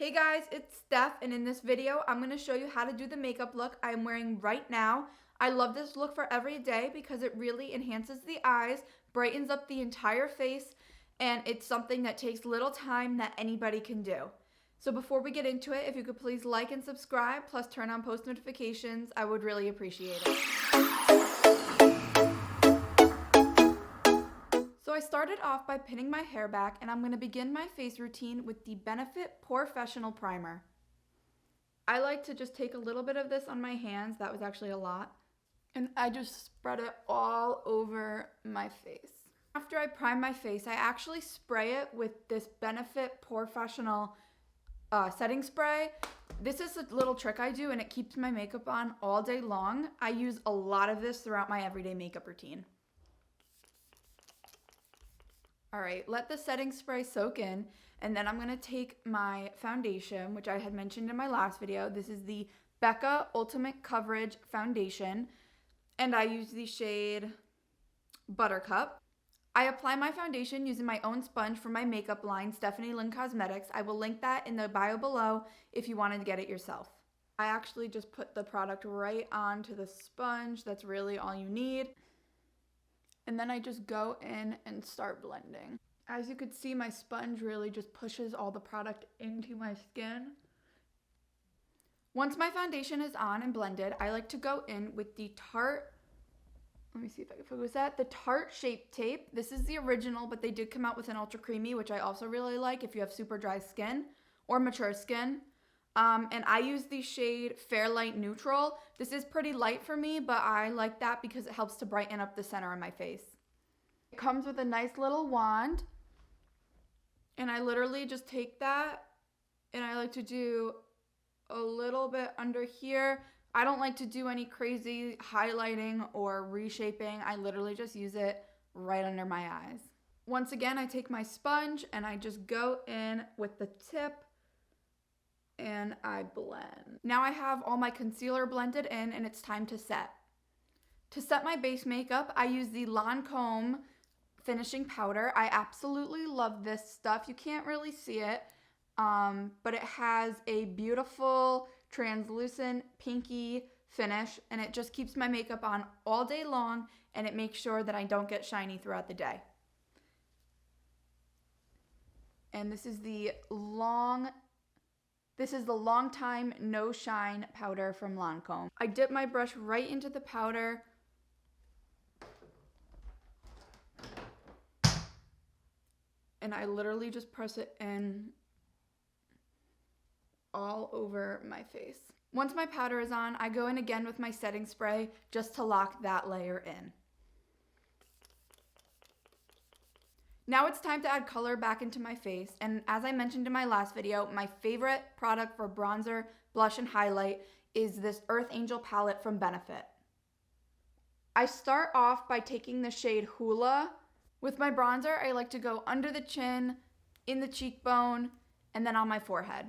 Hey guys, it's Steph, and in this video, I'm going to show you how to do the makeup look I'm wearing right now. I love this look for every day because it really enhances the eyes, brightens up the entire face, and it's something that takes little time that anybody can do. So before we get into it, if you could please like and subscribe, plus turn on post notifications, I would really appreciate it. So I started off by pinning my hair back, and I'm going to begin my face routine with the Benefit POREfessional Primer. I like to just take a little bit of this on my hands, that was actually a lot, and I just spread it all over my face. After I prime my face, I actually spray it with this Benefit POREfessional setting spray. This is a little trick I do, and it keeps my makeup on all day long. I use a lot of this throughout my everyday makeup routine. All right, let the setting spray soak in, and then I'm gonna take my foundation, which I had mentioned in my last video. This is the Becca Ultimate Coverage Foundation, and I use the shade Buttercup. I apply my foundation using my own sponge from my makeup line, Stephanie Lynn Cosmetics. I will link that in the bio below if you wanted to get it yourself. I actually just put the product right onto the sponge. That's really all you need. And then I just go in and start blending. As you could see, my sponge really just pushes all the product into my skin. Once my foundation is on and blended, I like to go in with the Tarte, let me see if I can focus that, the Tarte Shape Tape. This is the original, but they did come out with an ultra creamy, which I also really like if you have super dry skin or mature skin. And I use the shade Fair Light Neutral. This is pretty light for me, but I like that because it helps to brighten up the center of my face. It comes with a nice little wand, and I literally just take that, and I like to do a little bit under here. I don't like to do any crazy highlighting or reshaping. I literally just use it right under my eyes. Once again, I take my sponge and I just go in with the tip and I blend. Now I have all my concealer blended in, and it's time to set. To set my base makeup, I use the Lancome finishing powder. I absolutely love this stuff. You can't really see it, but it has a beautiful translucent pinky finish, and it just keeps my makeup on all day long, and it makes sure that I don't get shiny throughout the day. And this is the Long Time No Shine powder from Lancome. I dip my brush right into the powder, and I literally just press it in all over my face. Once my powder is on, I go in again with my setting spray just to lock that layer in. Now it's time to add color back into my face, and as I mentioned in my last video, my favorite product for bronzer, blush, and highlight is this Earth Angel palette from Benefit. I start off by taking the shade Hula. With my bronzer, I like to go under the chin, in the cheekbone, and then on my forehead.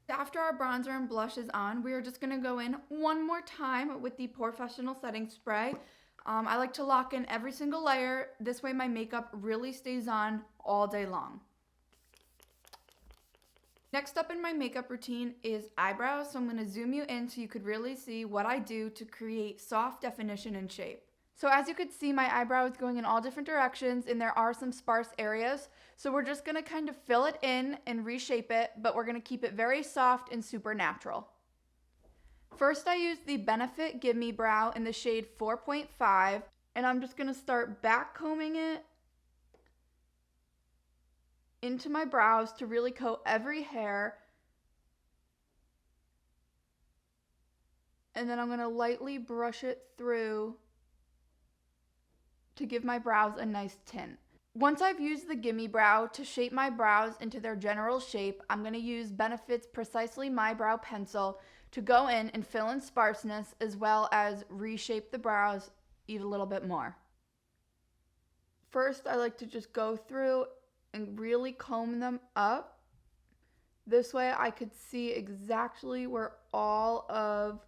After our bronzer and blush is on, we are just going to go in one more time with the POREfessional setting spray. I like to lock in every single layer. This way my makeup really stays on all day long. Next up in my makeup routine is eyebrows, so I'm going to zoom you in so you could really see what I do to create soft definition and shape. So as you could see, my eyebrow is going in all different directions, and there are some sparse areas. So we're just going to kind of fill it in and reshape it, but we're going to keep it very soft and super natural. First, I use the Benefit Give Me Brow in the shade 4.5, and I'm just going to start back combing it into my brows to really coat every hair. And then I'm going to lightly brush it through to give my brows a nice tint. Once I've used the Gimme Brow to shape my brows into their general shape, I'm going to use Benefit's Precisely My Brow pencil to go in and fill in sparseness as well as reshape the brows even a little bit more. First, I like to just go through and really comb them up. This way I could see exactly where all of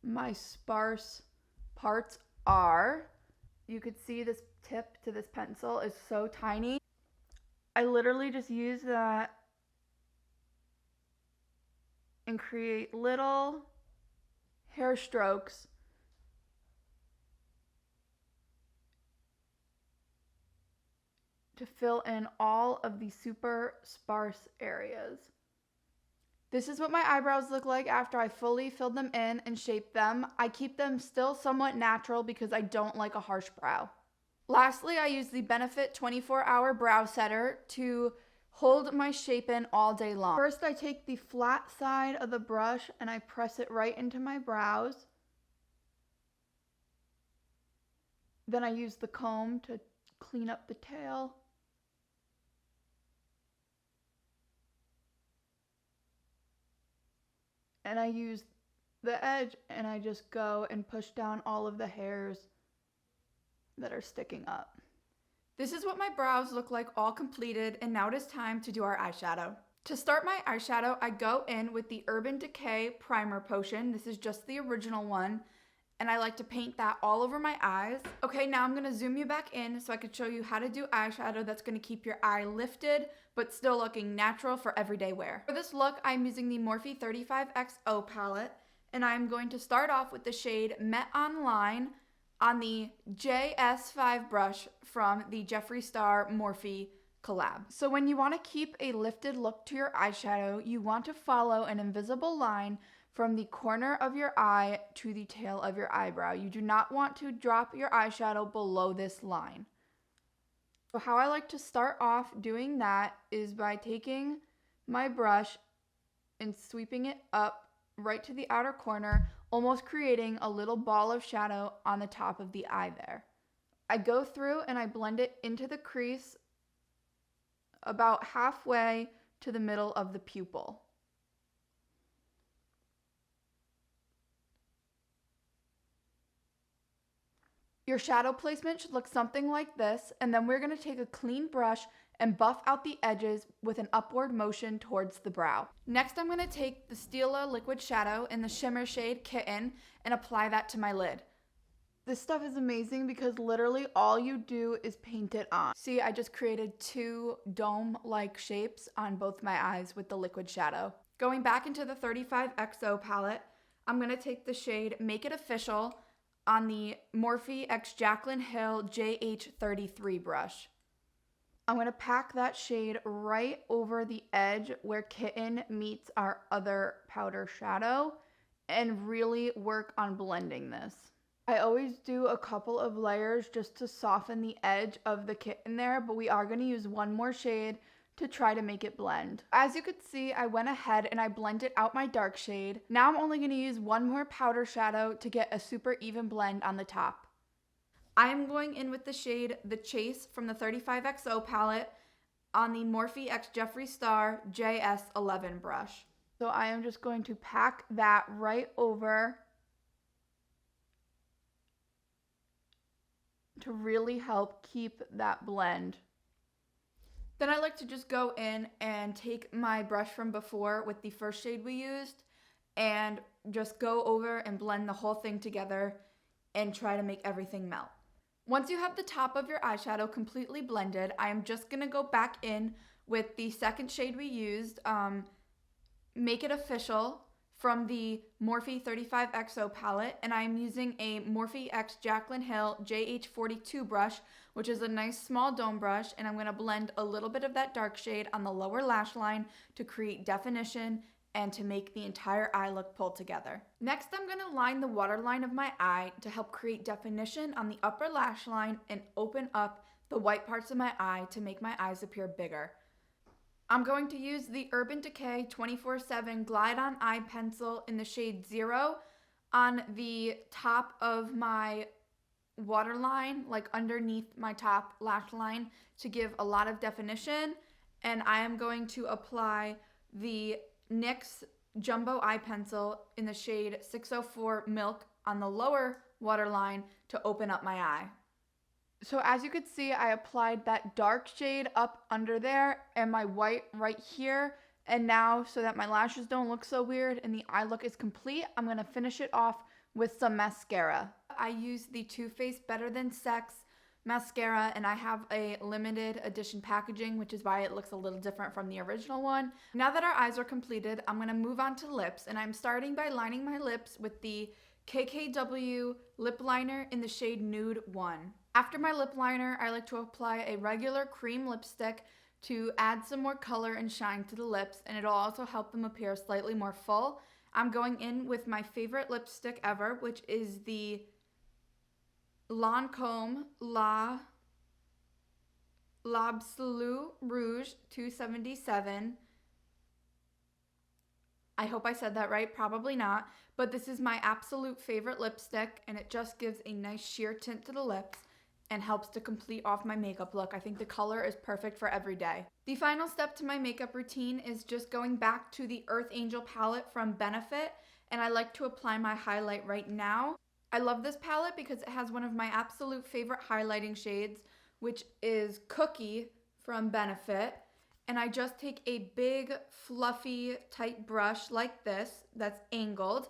my sparse parts are. You could see this tip to this pencil is so tiny. I literally just use that and create little hair strokes to fill in all of the super sparse areas. This is what my eyebrows look like after I fully filled them in and shaped them. I keep them still somewhat natural because I don't like a harsh brow. Lastly, I use the Benefit 24-Hour Brow Setter to hold my shape in all day long. First, I take the flat side of the brush and I press it right into my brows. Then I use the comb to clean up the tail. And I use the edge and I just go and push down all of the hairs that are sticking up. This is what my brows look like all completed, and now it is time to do our eyeshadow. To start my eyeshadow, I go in with the Urban Decay Primer Potion. This is just the original one, and I like to paint that all over my eyes. Okay, now I'm going to zoom you back in so I can show you how to do eyeshadow that's going to keep your eye lifted but still looking natural for everyday wear. For this look, I'm using the Morphe 35XO palette, and I'm going to start off with the shade Met Online on the JS5 brush from the Jeffree Star Morphe collab. So when you want to keep a lifted look to your eyeshadow, you want to follow an invisible line from the corner of your eye to the tail of your eyebrow. You do not want to drop your eyeshadow below this line. So how I like to start off doing that is by taking my brush and sweeping it up right to the outer corner, almost creating a little ball of shadow on the top of the eye there. I go through and I blend it into the crease about halfway to the middle of the pupil. Your shadow placement should look something like this, and then we're going to take a clean brush and buff out the edges with an upward motion towards the brow. Next, I'm going to take the Stila Liquid Shadow in the shimmer shade Kitten and apply that to my lid. This stuff is amazing because literally all you do is paint it on. See, I just created two dome-like shapes on both my eyes with the liquid shadow. Going back into the 35XO palette, I'm going to take the shade Make It Official on the Morphe x Jaclyn Hill JH33 brush. I'm going to pack that shade right over the edge where Kitten meets our other powder shadow and really work on blending this. I always do a couple of layers just to soften the edge of the Kitten there, but we are going to use one more shade to try to make it blend. As you could see, I went ahead and I blended out my dark shade. Now I'm only going to use one more powder shadow to get a super even blend on the top. I am going in with the shade The Chase from the 35XO palette on the Morphe x Jeffree Star JS11 brush. So I am just going to pack that right over to really help keep that blend. Then I like to just go in and take my brush from before with the first shade we used and just go over and blend the whole thing together and try to make everything melt. Once you have the top of your eyeshadow completely blended, I am just going to go back in with the second shade we used, Make It Official from the Morphe 35XO palette, and I'm using a Morphe x Jaclyn Hill JH42 brush, which is a nice small dome brush, and I'm going to blend a little bit of that dark shade on the lower lash line to create definition and to make the entire eye look pulled together. Next, I'm going to line the waterline of my eye to help create definition on the upper lash line and open up the white parts of my eye to make my eyes appear bigger. I'm going to use the Urban Decay 24/7 Glide On Eye Pencil in the shade 0 on the top of my waterline, like underneath my top lash line, to give a lot of definition. And I am going to apply the NYX Jumbo Eye Pencil in the shade 604 Milk on the lower waterline to open up my eye. So as you could see, I applied that dark shade up under there and my white right here. And now, so that my lashes don't look so weird and the eye look is complete, I'm going to finish it off with some mascara. I used the Too Faced Better Than Sex mascara, and I have a limited edition packaging, which is why it looks a little different from the original one. Now that our eyes are completed, I'm going to move on to lips, and I'm starting by lining my lips with the KKW lip liner in the shade Nude 1. After my lip liner, I like to apply a regular cream lipstick to add some more color and shine to the lips, and it'll also help them appear slightly more full. I'm going in with my favorite lipstick ever, which is the Lancome L'Absolu Rouge 277. I hope I said that right, probably not, but this is my absolute favorite lipstick, and it just gives a nice sheer tint to the lips and helps to complete off my makeup look. I think the color is perfect for every day. The final step to my makeup routine is just going back to the Earth Angel palette from Benefit, and I like to apply my highlight right now. I love this palette because it has one of my absolute favorite highlighting shades, which is Cookie from Benefit. And I just take a big, fluffy, tight brush like this that's angled,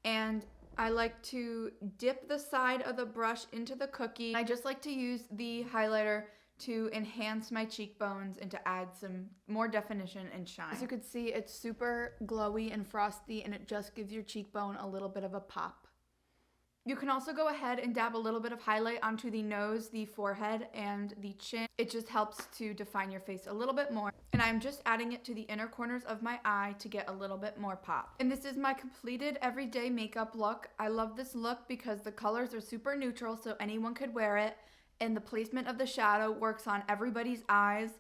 and I like to dip the side of the brush into the cookie. I just like to use the highlighter to enhance my cheekbones and to add some more definition and shine. As you can see, it's super glowy and frosty, and it just gives your cheekbone a little bit of a pop. You can also go ahead and dab a little bit of highlight onto the nose, the forehead, and the chin. It just helps to define your face a little bit more. And I'm just adding it to the inner corners of my eye to get a little bit more pop. And this is my completed everyday makeup look. I love this look because the colors are super neutral, so anyone could wear it. And the placement of the shadow works on everybody's eyes.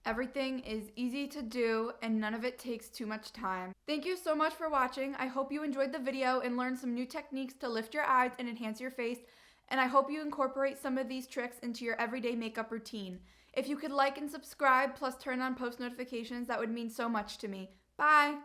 Everything is easy to do, and none of it takes too much time. Thank you so much for watching. I hope you enjoyed the video and learned some new techniques to lift your eyes and enhance your face, and I hope you incorporate some of these tricks into your everyday makeup routine. If you could like and subscribe, plus turn on post notifications, that would mean so much to me. Bye!